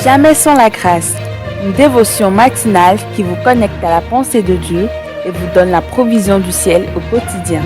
Jamais sans la grâce, une dévotion matinale qui vous connecte à la pensée de Dieu et vous donne la provision du ciel au quotidien.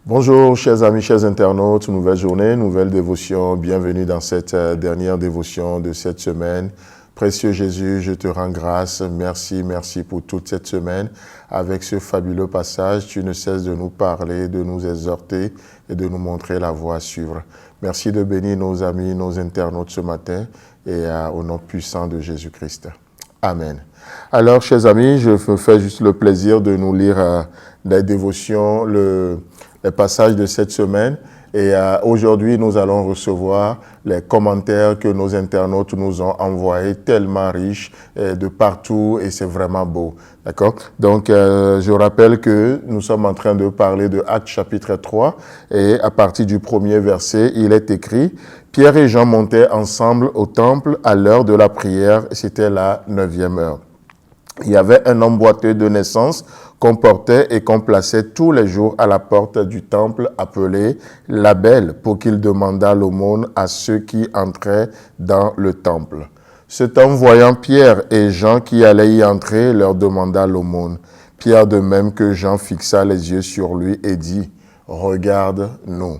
Bonjour chers amis, chers internautes, nouvelle journée, nouvelle dévotion, bienvenue dans cette dernière dévotion de cette semaine. Précieux Jésus, je te rends grâce, merci pour toute cette semaine. Avec ce fabuleux passage, tu ne cesses de nous parler, de nous exhorter et de nous montrer la voie à suivre. Merci de bénir nos amis, nos internautes ce matin et au nom puissant de Jésus-Christ. Amen. Alors, chers amis, je me fais juste le plaisir de nous lire les dévotions, les passages de cette semaine. Et aujourd'hui, nous allons recevoir les commentaires que nos internautes nous ont envoyés, tellement riches de partout, et c'est vraiment beau. D'accord? Donc, je rappelle que nous sommes en train de parler de Actes chapitre 3, et à partir du premier verset, il est écrit « Pierre et Jean montaient ensemble au temple à l'heure de la prière, c'était la 9e heure. Il y avait un homme boiteux de naissance qu'on portait et qu'on plaçait tous les jours à la porte du temple appelé Label pour qu'il demandât l'aumône à ceux qui entraient dans le temple. Cet homme, voyant Pierre et Jean qui allaient y entrer, leur demanda l'aumône. Pierre, de même que Jean, fixa les yeux sur lui et dit « Regarde-nous ».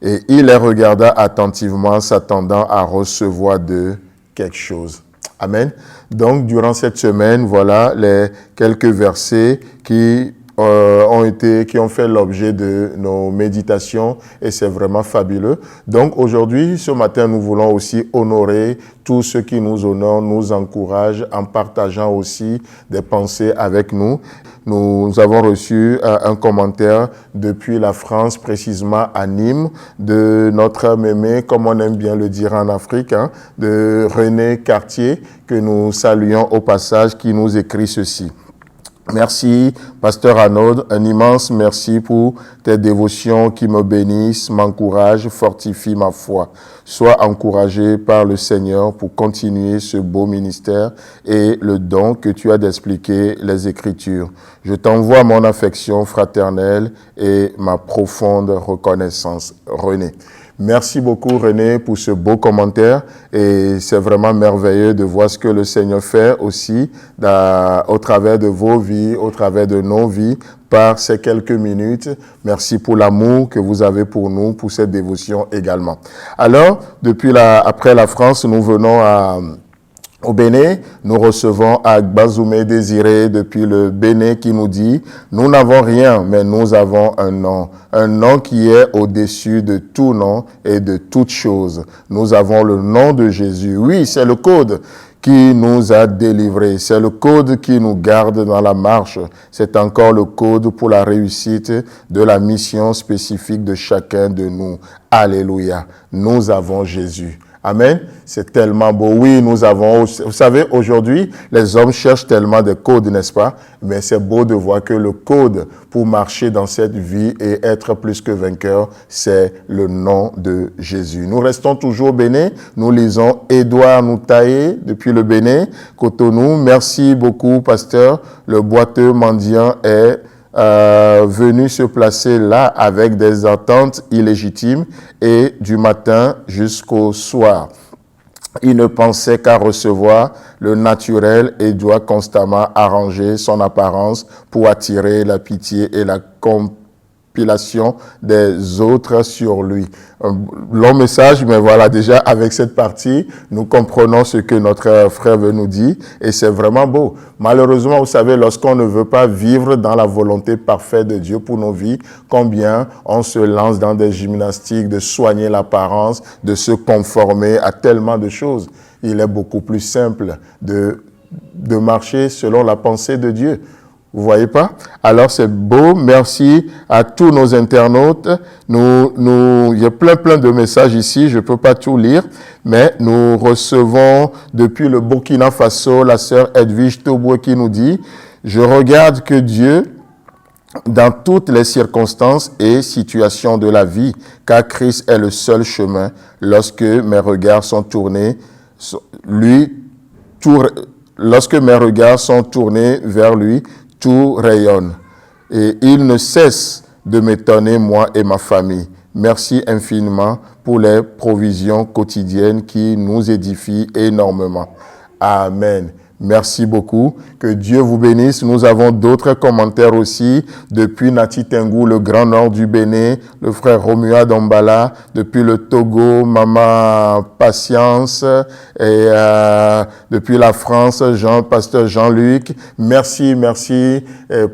Et il les regarda attentivement, s'attendant à recevoir d'eux quelque chose. Amen. Donc, durant cette semaine, voilà les quelques versets qui ont fait l'objet de nos méditations et c'est vraiment fabuleux. Donc, aujourd'hui, ce matin, nous voulons aussi honorer tous ceux qui nous honorent, nous encouragent en partageant aussi des pensées avec nous. Nous avons reçu un commentaire depuis la France, précisément à Nîmes, de notre mémé, comme on aime bien le dire en Afrique, de René Cartier, que nous saluons au passage, qui nous écrit ceci. Merci, Pasteur Arnaud, un immense merci pour tes dévotions qui me bénissent, m'encouragent, fortifient ma foi. Sois encouragé par le Seigneur pour continuer ce beau ministère et le don que tu as d'expliquer les Écritures. Je t'envoie mon affection fraternelle et ma profonde reconnaissance. René. Merci beaucoup René pour ce beau commentaire et c'est vraiment merveilleux de voir ce que le Seigneur fait aussi au travers de vos vies, au travers de nos vies, par ces quelques minutes. Merci pour l'amour que vous avez pour nous, pour cette dévotion également. Alors, après la France, nous venons au Bénin, nous recevons Agbazoumé Désiré depuis le Bénin qui nous dit « Nous n'avons rien, mais nous avons un nom qui est au-dessus de tout nom et de toute chose. Nous avons le nom de Jésus. » Oui, c'est le code qui nous a délivrés. C'est le code qui nous garde dans la marche. C'est encore le code pour la réussite de la mission spécifique de chacun de nous. Alléluia. Nous avons Jésus. Amen. C'est tellement beau. Oui, nous avons, vous savez, aujourd'hui, les hommes cherchent tellement de codes, n'est-ce pas? Mais c'est beau de voir que le code pour marcher dans cette vie et être plus que vainqueur, c'est le nom de Jésus. Nous restons toujours au Bénin. Nous lisons Édouard Noutaye depuis le Bénin, Cotonou. Merci beaucoup, pasteur. Le boiteux mendiant est venu se placer là avec des attentes illégitimes et du matin jusqu'au soir. Il ne pensait qu'à recevoir le naturel et doit constamment arranger son apparence pour attirer la pitié et la compilation des autres sur lui. Un long message, mais voilà, déjà avec cette partie, nous comprenons ce que notre frère veut nous dire et c'est vraiment beau. Malheureusement, vous savez, lorsqu'on ne veut pas vivre dans la volonté parfaite de Dieu pour nos vies, combien on se lance dans des gymnastiques de soigner l'apparence, de se conformer à tellement de choses. Il est beaucoup plus simple de marcher selon la pensée de Dieu. Vous voyez pas? Alors c'est beau. Merci à tous nos internautes. Il y a plein de messages ici. Je peux pas tout lire, mais nous recevons depuis le Burkina Faso la sœur Edwige Toboué qui nous dit « Je regarde que Dieu dans toutes les circonstances et situations de la vie, car Christ est le seul chemin. Lorsque mes regards sont tournés vers lui, tout rayonne. Et il ne cesse de m'étonner, moi et ma famille. Merci infiniment pour les provisions quotidiennes qui nous édifient énormément. Amen. Merci beaucoup. Que Dieu vous bénisse. Nous avons d'autres commentaires aussi depuis Nati Tengou, le Grand Nord du Bénin, le frère Romua Dombala, depuis le Togo, Maman Patience, et depuis la France, Pasteur Jean-Luc. Merci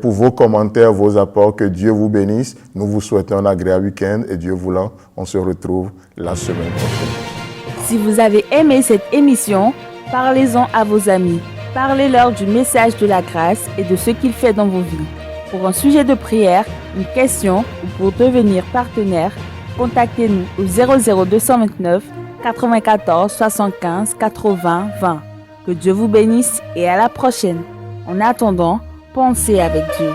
pour vos commentaires, vos apports. Que Dieu vous bénisse. Nous vous souhaitons un agréable week-end et Dieu voulant, on se retrouve la semaine prochaine. Si vous avez aimé cette émission, parlez-en à vos amis. Parlez-leur du message de la grâce et de ce qu'il fait dans vos vies. Pour un sujet de prière, une question ou pour devenir partenaire, contactez-nous au 00229 94 75 80 20. Que Dieu vous bénisse et à la prochaine. En attendant, pensez avec Dieu.